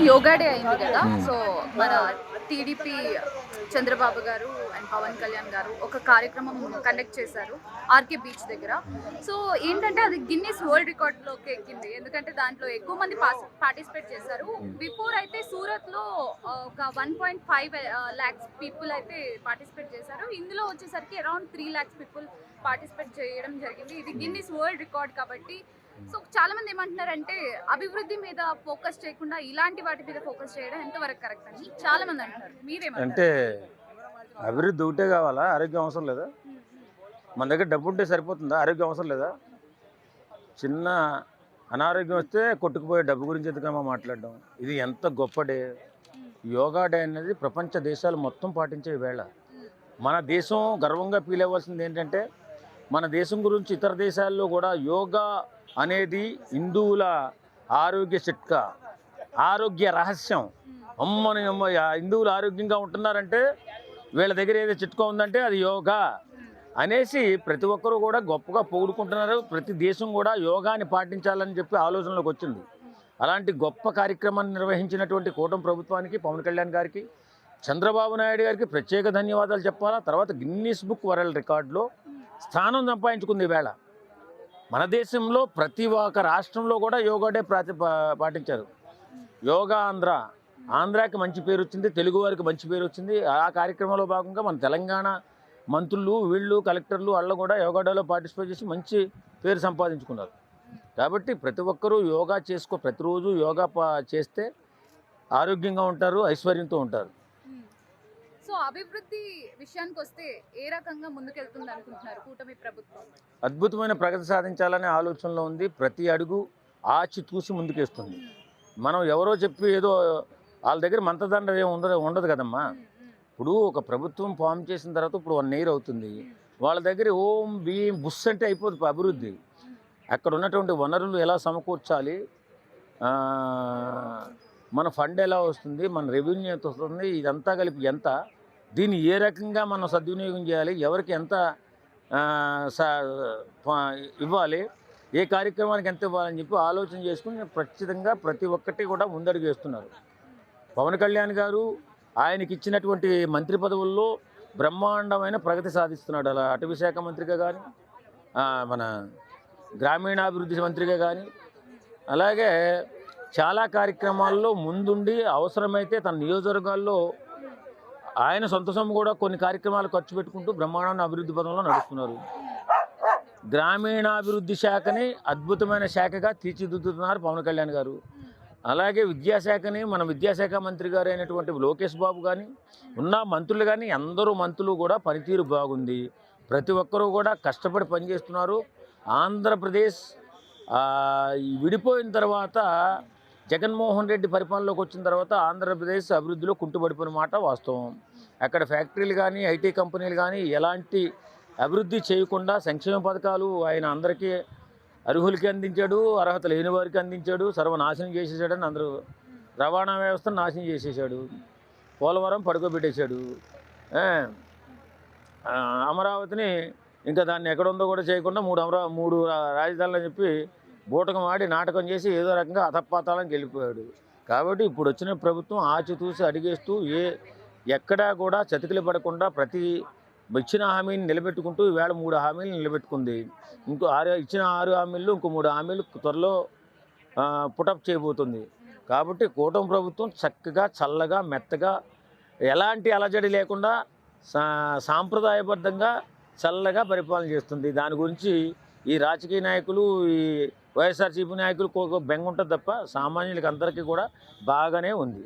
Yoga day అయింది కదా! So, మన టీడీపీ చంద్రబాబు గారు అండ్ పవన్ కళ్యాణ్ గారు ఒక కార్యక్రమం కండక్ట్ చేశారు. ఆర్‌కే బీచ్ దగ్గర. సో, ఏంటంటే అది గిన్నిస్ వరల్డ్ రికార్డ్‌లోకి ఎక్కింది. ఎందుకంటే దాంట్లో ఎక్కువ మంది పార్టిసిపేట్ చేశారు. బిఫోర్ అయితే సూరత్‌లో ఒక 1.5 లాక్స్ పీపుల్ అయితే పార్టిసిపేట్ చేశారు. ఇందులో వచ్చేసరికి అరౌండ్ 3 లాక్స్ పీపుల్ పార్టిసిపేట్ చేయడం జరిగింది. ఇది గిన్నిస్ వరల్డ్ రికార్డ్ కాబట్టి సో చాలా మంది ఏమంటున్నారంటే అభివృద్ధి మీద ఫోకస్ చేయకుండా ఇలాంటి వాటి మీద ఫోకస్ చేయడం ఎంతవరకు కరెక్ట్ అని చాలా మంది అంటున్నారు. మీరేమంటారు? అంటే అభివృద్ధి ఒకటే కావాలా? ఆరోగ్యం అవసరం లేదా? మన దగ్గర డబ్బు ఉంటే సరిపోతుందా? ఆరోగ్యం అవసరం లేదా? చిన్న అనారోగ్యం వస్తే కొట్టుకుపోయే డబ్బు గురించి ఎందుకమ్మా మాట్లాడడం? ఇది ఎంత గొప్ప డే! యోగా డే అనేది ప్రపంచ దేశాలు మొత్తం పాటించే వేళ. మన దేశం గర్వంగా ఫీల్ అవ్వాల్సింది ఏంటంటే మన దేశం గురించి ఇతర దేశాల్లో కూడా యోగా అనేది హిందువుల ఆరోగ్య చిట్కా, ఆరోగ్య రహస్యం. అమ్మని అమ్మ హిందువులు ఆరోగ్యంగా ఉంటున్నారంటే వీళ్ళ దగ్గర ఏదో చిట్కా ఉందంటే అది యోగా అనేసి ప్రతి ఒక్కరూ కూడా గొప్పగా పొగుడుకుంటున్నారు. ప్రతి దేశం కూడా యోగాని పాటించాలని చెప్పి ఆలోచనలోకి వచ్చింది. అలాంటి గొప్ప కార్యక్రమాన్ని నిర్వహించినటువంటి కూటమి ప్రభుత్వానికి, పవన్ కళ్యాణ్ గారికి, చంద్రబాబు నాయుడు గారికి ప్రత్యేక ధన్యవాదాలు చెప్పాలా. తర్వాత గిన్నిస్ బుక్ వరల్డ్ రికార్డులో స్థానం సంపాదించుకుంది ఈవేళ. మన దేశంలో ప్రతి ఒక్క రాష్ట్రంలో కూడా యోగా డే పాటించారు. యోగా ఆంధ్రాకి మంచి పేరు వచ్చింది, తెలుగు వారికి మంచి పేరు వచ్చింది. ఆ కార్యక్రమంలో భాగంగా మన తెలంగాణ మంత్రులు, వీళ్ళు కలెక్టర్లు వాళ్ళు కూడా యోగా డేలో పార్టిసిపేట్ చేసి మంచి పేరు సంపాదించుకున్నారు. కాబట్టి ప్రతి ఒక్కరూ యోగా ప్రతిరోజు యోగా చేస్తే ఆరోగ్యంగా ఉంటారు, ఐశ్వర్యంతో ఉంటారు. సో అభివృద్ధి విషయానికి వస్తే ఏ రకంగా ముందుకెళ్తుంది అనుకుంటున్నారు కూటమి ప్రభుత్వం? అద్భుతమైన ప్రగతి సాధించాలనే ఆలోచనలో ఉంది. ప్రతి అడుగు ఆచితూసి ముందుకేస్తుంది. మనం ఎవరో చెప్పి ఏదో వాళ్ళ దగ్గర మంత్రదండ ఏమి ఉండదు కదమ్మా. ఇప్పుడు ఒక ప్రభుత్వం ఫామ్ చేసిన తర్వాత ఇప్పుడు 1 ఇయర్ అవుతుంది. వాళ్ళ దగ్గర ఓం భీం బుస్ అంటే అయిపోతుంది అభివృద్ధి. అక్కడ ఉన్నటువంటి వనరులు ఎలా సమకూర్చాలి, మన ఫండ్ ఎలా వస్తుంది, మన రెవెన్యూ ఎంత వస్తుంది, ఇదంతా కలిపి ఎంత, దీన్ని ఏ రకంగా మనం సద్వినియోగం చేయాలి, ఎవరికి ఎంత ఇవ్వాలి, ఏ కార్యక్రమానికి ఎంత ఇవ్వాలని చెప్పి ఆలోచన చేసుకుని ఖచ్చితంగా ప్రతి ఒక్కటి కూడా ముందడుగు వేస్తున్నారు. పవన్ కళ్యాణ్ గారు ఆయనకి ఇచ్చినటువంటి మంత్రి పదవుల్లో బ్రహ్మాండమైన ప్రగతి సాధిస్తున్నాడు. అలా అటవీ శాఖ మంత్రిగా కానీ, మన గ్రామీణాభివృద్ధి మంత్రిగా కానీ, అలాగే చాలా కార్యక్రమాల్లో ముందుండి అవసరమైతే తన నియోజకవర్గాల్లో ఆయన సొంత సొమ్ము కూడా కొన్ని కార్యక్రమాలు ఖర్చు పెట్టుకుంటూ బ్రహ్మాండమైన అభివృద్ధి పదంలో నడుస్తున్నారు. గ్రామీణాభివృద్ధి శాఖని అద్భుతమైన శాఖగా తీర్చిదిద్దుతున్నారు పవన్ కళ్యాణ్ గారు. అలాగే విద్యాశాఖని మన విద్యాశాఖ మంత్రి గారు అయినటువంటి లోకేష్ బాబు కానీ, ఉన్న మంత్రులు కానీ అందరూ మంత్రులు కూడా పనితీరు బాగుంది. ప్రతి ఒక్కరూ కూడా కష్టపడి పనిచేస్తున్నారు. ఆంధ్రప్రదేశ్ విడిపోయిన తర్వాత జగన్మోహన్ రెడ్డి పరిపాలనలోకి వచ్చిన తర్వాత ఆంధ్రప్రదేశ్ అభివృద్ధిలో కుంటుపడిపోయిన మాట వాస్తవం. అక్కడ ఫ్యాక్టరీలు కానీ, ఐటీ కంపెనీలు కానీ ఎలాంటి అభివృద్ధి చేయకుండా సంక్షేమ పథకాలు ఆయన అందరికీ అర్హులకి అందించాడు, అర్హత లేని వారికి అందించాడు, సర్వనాశనం చేసేసాడని అందరూ. రవాణా వ్యవస్థను నాశనం చేసేసాడు, పోలవరం పడుకోబెట్టేశాడు, అమరావతిని ఇంకా దాన్ని ఎక్కడుందో కూడా చేయకుండా మూడు రాజధానులు అని చెప్పి బూటకం ఆడి నాటకం చేసి ఏదో రకంగా అధపాతాళంకి వెళ్ళిపోయాడు. కాబట్టి ఇప్పుడు వచ్చిన ప్రభుత్వం ఆచితూసి అడిగేస్తూ ఎక్కడా కూడా చతికిలు పడకుండా ప్రతి ఇచ్చిన హామీని నిలబెట్టుకుంటూ ఈవేళ 3 హామీలు నిలబెట్టుకుంది. ఇచ్చిన 6 హామీలు ఇంకో 3 హామీలు త్వరలో పుటప్ చేయబోతుంది. కాబట్టి కూటమి ప్రభుత్వం చక్కగా, చల్లగా, మెత్తగా, ఎలాంటి అలజడి లేకుండా సాంప్రదాయబద్ధంగా చల్లగా పరిపాలన చేస్తుంది. దాని గురించి ఈ రాజకీయ నాయకులు, ఈ వైఎస్ఆర్సీపీ నాయకులు బెంగ ఉంటుంది తప్ప సామాన్యులకి అందరికీ కూడా బాగానే ఉంది.